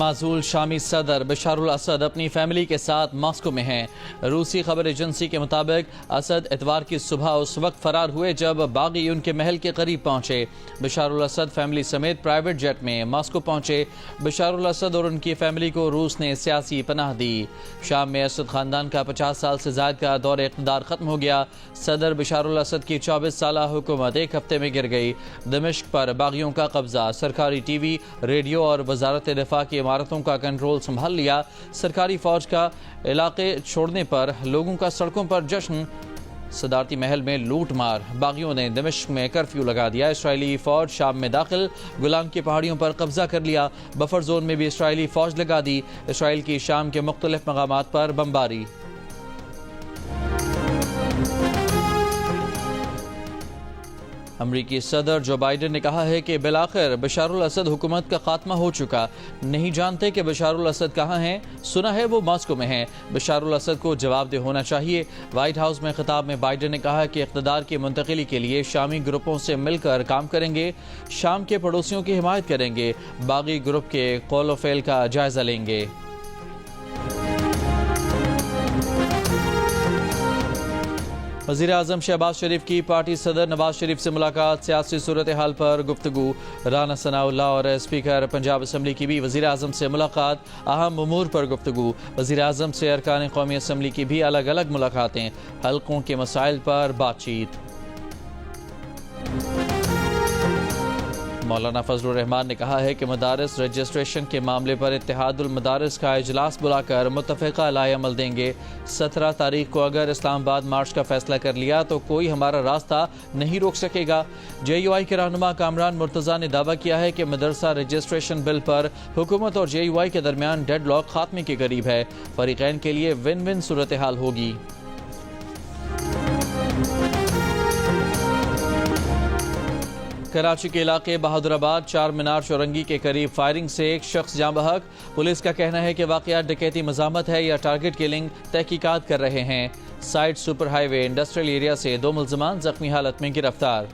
معزول شامی صدر بشار الاسد اپنی فیملی کے ساتھ ماسکو میں ہیں۔ روسی خبر ایجنسی کے مطابق اسد اتوار کی صبح اس وقت فرار ہوئے جب باغی ان کے محل کے قریب پہنچے۔ بشار الاسد فیملی سمیت پرائیویٹ جیٹ میں ماسکو پہنچے۔ بشار الاسد اور ان کی فیملی کو روس نے سیاسی پناہ دی۔ شام میں اسد خاندان کا 50 سال سے زائد کا دور اقتدار ختم ہو گیا۔ صدر بشار الاسد کی 24 سالہ حکومت ایک ہفتے میں گر گئی۔ دمشق پر باغیوں کا قبضہ، سرکاری ٹی وی، ریڈیو اور وزارت دفاع کی عمارتوں کا کنٹرول سنبھال لیا۔ سرکاری فوج کا علاقے چھوڑنے پر لوگوں کا سڑکوں پر جشن۔ صدارتی محل میں لوٹ مار، باغیوں نے دمشق میں کرفیو لگا دیا۔ اسرائیلی فوج شام میں داخل، گولان کی پہاڑیوں پر قبضہ کر لیا۔ بفر زون میں بھی اسرائیلی فوج لگا دی۔ اسرائیل کی شام کے مختلف مقامات پر بمباری۔ امریکی صدر جو بائیڈن نے کہا ہے کہ بالآخر بشار الاسد حکومت کا خاتمہ ہو چکا۔ نہیں جانتے کہ بشار الاسد کہاں ہیں، سنا ہے وہ ماسکو میں ہیں۔ بشار الاسد کو جواب دہ ہونا چاہیے۔ وائٹ ہاؤس میں خطاب میں بائیڈن نے کہا کہ اقتدار کی منتقلی کے لیے شامی گروپوں سے مل کر کام کریں گے، شام کے پڑوسیوں کی حمایت کریں گے، باغی گروپ کے قول و فعل کا جائزہ لیں گے۔ وزیراعظم شہباز شریف کی پارٹی صدر نواز شریف سے ملاقات، سیاسی صورتحال پر گفتگو۔ رانا ثناء اللہ اور اسپیکر پنجاب اسمبلی کی بھی وزیراعظم سے ملاقات، اہم امور پر گفتگو۔ وزیراعظم سے ارکان قومی اسمبلی کی بھی الگ الگ ملاقاتیں، حلقوں کے مسائل پر بات چیت۔ مولانا فضل الرحمان نے کہا ہے کہ مدارس رجسٹریشن کے معاملے پر اتحاد المدارس کا اجلاس بلا کر متفقہ رائے عمل دیں گے۔ 17 تاریخ کو اگر اسلام آباد مارچ کا فیصلہ کر لیا تو کوئی ہمارا راستہ نہیں روک سکے گا۔ جے یو آئی کے رہنما کامران مرتضیٰ نے دعویٰ کیا ہے کہ مدرسہ رجسٹریشن بل پر حکومت اور جے یو آئی کے درمیان ڈیڈ لاک خاتمے کے قریب ہے۔ فریقین کے لیے ون ون صورتحال ہوگی۔ کراچی کے علاقے بہادر آباد چار مینار چورنگی کے قریب فائرنگ سے ایک شخص جاں بحق۔ پولیس کا کہنا ہے کہ واقعات ڈکیتی مزاحمت ہے یا ٹارگٹ کلنگ، تحقیقات کر رہے ہیں۔ سائٹ سپر ہائی وے انڈسٹریل ایریا سے 2 ملزمان زخمی حالت میں گرفتار۔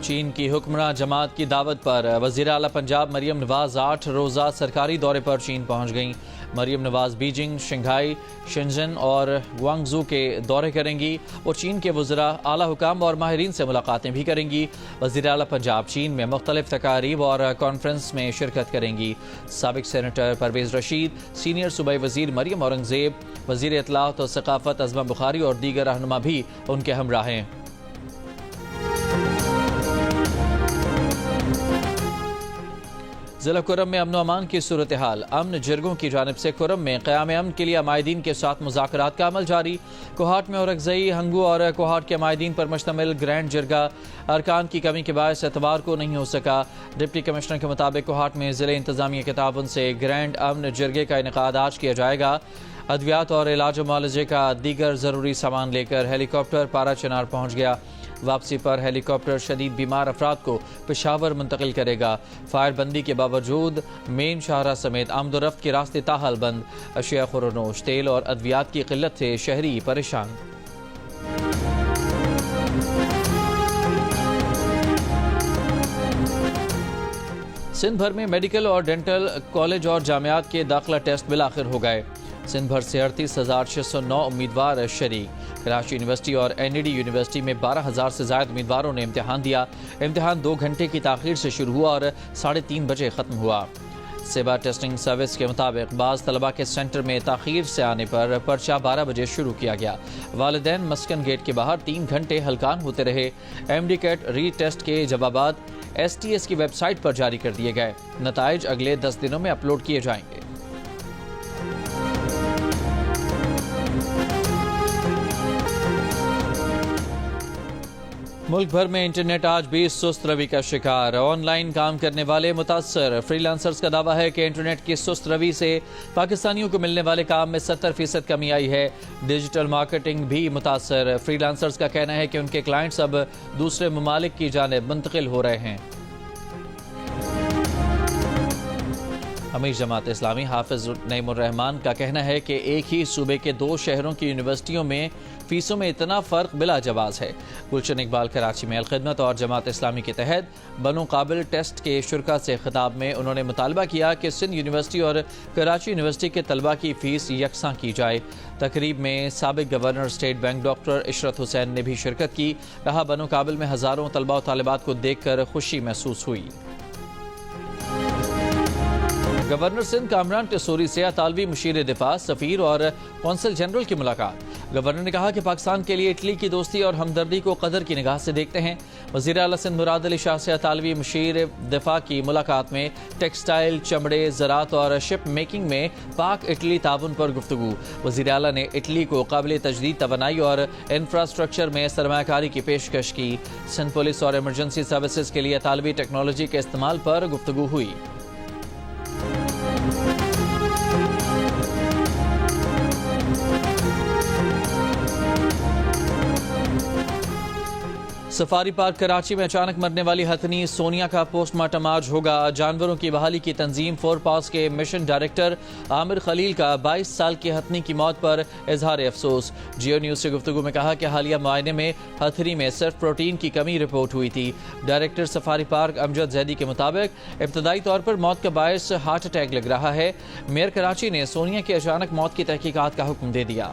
چین کی حکمراں جماعت کی دعوت پر وزیر اعلیٰ پنجاب مریم نواز 8 روزہ سرکاری دورے پر چین پہنچ گئیں۔ مریم نواز بیجنگ، شنگھائی، شنزن اور گوانگزو کے دورے کریں گی۔ وہ چین کے وزراء، اعلیٰ حکام اور ماہرین سے ملاقاتیں بھی کریں گی۔ وزیر اعلیٰ پنجاب چین میں مختلف تقاریب اور کانفرنس میں شرکت کریں گی۔ سابق سینیٹر پرویز رشید، سینئر صوبائی وزیر مریم اورنگزیب، وزیر اطلاعات و ثقافت ازما بخاری اور دیگر رہنما بھی ان کے ہمراہ ہیں۔ ضلع کرم میں امن و امان کی صورتحال، امن جرگوں کی جانب سے کرم میں قیام امن کے لیے عمائدین کے ساتھ مذاکرات کا عمل جاری۔ کوہاٹ میں اورکزئی، ہنگو اور کوہاٹ کے عمائدین پر مشتمل گرینڈ جرگہ ارکان کی کمی کے باعث اتوار کو نہیں ہو سکا۔ ڈپٹی کمشنر کے مطابق کوہاٹ میں ضلع انتظامیہ کے تعاون سے گرینڈ امن جرگے کا انعقاد آج کیا جائے گا۔ ادویات اور علاج و معالجے کا دیگر ضروری سامان لے کر ہیلی کاپٹر پارا چنار پہنچ گیا۔ واپسی پر ہیلی کاپٹر شدید بیمار افراد کو پشاور منتقل کرے گا۔ فائر بندی کے باوجود مین شاہراہ سمیت آمد و رفت کے راستے تاحال بند۔ اشیاء خورنوش، تیل اور ادویات کی قلت سے شہری پریشان۔ سندھ بھر میں میڈیکل اور ڈینٹل کالج اور جامعات کے داخلہ ٹیسٹ بالآخر ہو گئے۔ سندھ بھر سے 38,609 امیدوار شریک۔ کراچی یونیورسٹی اور این ای ڈی یونیورسٹی میں 12,000 سے زائد امیدواروں نے امتحان دیا۔ امتحان 2 گھنٹے کی تاخیر سے شروع ہوا اور 3:30 بجے ختم ہوا۔ سیبا ٹیسٹنگ سروس کے مطابق بعض طلبہ کے سینٹر میں تاخیر سے آنے پر پرچہ 12 بجے شروع کیا گیا۔ والدین مسکن گیٹ کے باہر 3 گھنٹے ہلکان ہوتے رہے۔ ایم ڈی کیٹ ری ٹیسٹ کے جوابات ایس ٹی ایس کی ویب سائٹ پر جاری کر دیے گئے۔ نتائج اگلے 10 دنوں میں اپلوڈ کیے جائیں گے۔ ملک بھر میں انٹرنیٹ آج بھی سست روی کا شکار، آن لائن کام کرنے والے متاثر۔ فری لانسرز کا دعویٰ ہے کہ انٹرنیٹ کی سست روی سے پاکستانیوں کو ملنے والے کام میں 70% کمی آئی ہے۔ ڈیجیٹل مارکیٹنگ بھی متاثر۔ فری لانسرز کا کہنا ہے کہ ان کے کلائنٹس اب دوسرے ممالک کی جانب منتقل ہو رہے ہیں۔ امیر جماعت اسلامی حافظ نعیم الرحمان کا کہنا ہے کہ ایک ہی صوبے کے 2 شہروں کی یونیورسٹیوں میں فیسوں میں اتنا فرق بلا جواز ہے۔ گلشن اقبال کراچی میں الخدمت اور جماعت اسلامی کے تحت بنو قابل ٹیسٹ کے شرکاء سے خطاب میں انہوں نے مطالبہ کیا کہ سندھ یونیورسٹی اور کراچی یونیورسٹی کے طلباء کی فیس یکساں کی جائے۔ تقریب میں سابق گورنر اسٹیٹ بینک ڈاکٹر عشرت حسین نے بھی شرکت کی۔ کہا بنو قابل میں ہزاروں طلباء و طالبات کو دیکھ کر خوشی محسوس ہوئی۔ گورنر سندھ کامران ٹیسوری سے اطالوی مشیر دفاع، سفیر اور قونصل جنرل کی ملاقات۔ گورنر نے کہا کہ پاکستان کے لیے اٹلی کی دوستی اور ہمدردی کو قدر کی نگاہ سے دیکھتے ہیں۔ وزیر اعلیٰ سندھ مراد علی شاہ سے اطالوی مشیر دفاع کی ملاقات میں ٹیکسٹائل، چمڑے، زراعت اور شپ میکنگ میں پاک اٹلی تعاون پر گفتگو۔ وزیر اعلیٰ نے اٹلی کو قابل تجدید توانائی اور انفراسٹرکچر میں سرمایہ کاری کی پیشکش کی۔ سندھ پولیس اور ایمرجنسی سروسز کے لیے اطالوی ٹیکنالوجی کے استعمال پر گفتگو ہوئی۔ سفاری پارک کراچی میں اچانک مرنے والی ہتھنی سونیا کا پوسٹ مارٹم آج ہوگا۔ جانوروں کی بحالی کی تنظیم 4 پاس کے مشن ڈائریکٹر عامر خلیل کا 22 سال کی ہتھنی کی موت پر اظہار افسوس۔ جیو نیوز سے گفتگو میں کہا کہ حالیہ معائنے میں ہتھنی میں صرف پروٹین کی کمی رپورٹ ہوئی تھی۔ ڈائریکٹر سفاری پارک امجد زیدی کے مطابق ابتدائی طور پر موت کا باعث ہارٹ اٹیک لگ رہا ہے۔ میئر کراچی نے سونیا کی اچانک موت کی تحقیقات کا حکم دے دیا۔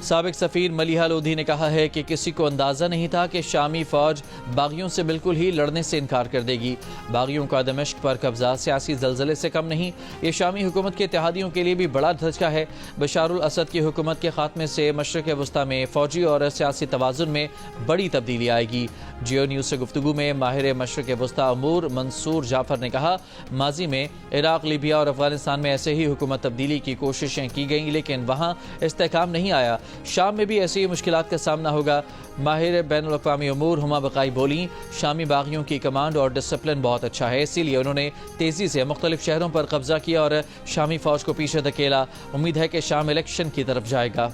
سابق سفیر ملیحہ لودھی نے کہا ہے کہ کسی کو اندازہ نہیں تھا کہ شامی فوج باغیوں سے بالکل ہی لڑنے سے انکار کر دے گی۔ باغیوں کا دمشق پر قبضہ سیاسی زلزلے سے کم نہیں، یہ شامی حکومت کے اتحادیوں کے لیے بھی بڑا دھچکا ہے۔ بشار الاسد کی حکومت کے خاتمے سے مشرق وسطی میں فوجی اور سیاسی توازن میں بڑی تبدیلی آئے گی۔ جیو نیوز سے گفتگو میں ماہر مشرق وسطی امور منصور جعفر نے کہا ماضی میں عراق، لیبیا اور افغانستان میں ایسے ہی حکومت تبدیلی کی کوششیں کی گئیں لیکن وہاں استحکام نہیں آیا۔ شام میں بھی ایسی ہی مشکلات کا سامنا ہوگا۔ ماہر بین الاقوامی امور ہما بقائی بولیں شامی باغیوں کی کمانڈ اور ڈسپلن بہت اچھا ہے، اسی لیے انہوں نے تیزی سے مختلف شہروں پر قبضہ کیا اور شامی فوج کو پیچھے دھکیلا۔ امید ہے کہ شام الیکشن کی طرف جائے گا۔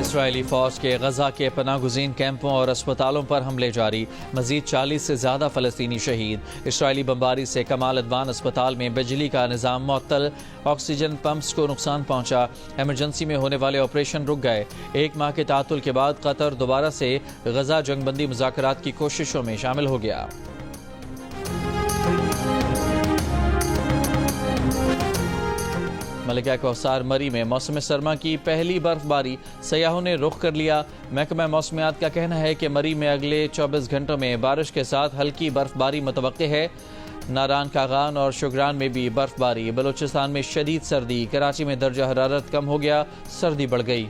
اسرائیلی فوج کے غزہ کے پناہ گزین کیمپوں اور اسپتالوں پر حملے جاری، مزید 40 سے زیادہ فلسطینی شہید۔ اسرائیلی بمباری سے کمال ادوان اسپتال میں بجلی کا نظام معطل، آکسیجن پمپس کو نقصان پہنچا، ایمرجنسی میں ہونے والے آپریشن رک گئے۔ 1 ماہ کے تعطل کے بعد قطر دوبارہ سے غزہ جنگ بندی مذاکرات کی کوششوں میں شامل ہو گیا۔ ملکہ کوثر مری میں موسم سرما کی پہلی برف باری، سیاحوں نے رخ کر لیا۔ محکمہ موسمیات کا کہنا ہے کہ مری میں اگلے 24 گھنٹوں میں بارش کے ساتھ ہلکی برف باری متوقع ہے۔ ناران کاغان اور شگران میں بھی برف باری۔ بلوچستان میں شدید سردی، کراچی میں درجہ حرارت کم ہو گیا، سردی بڑھ گئی۔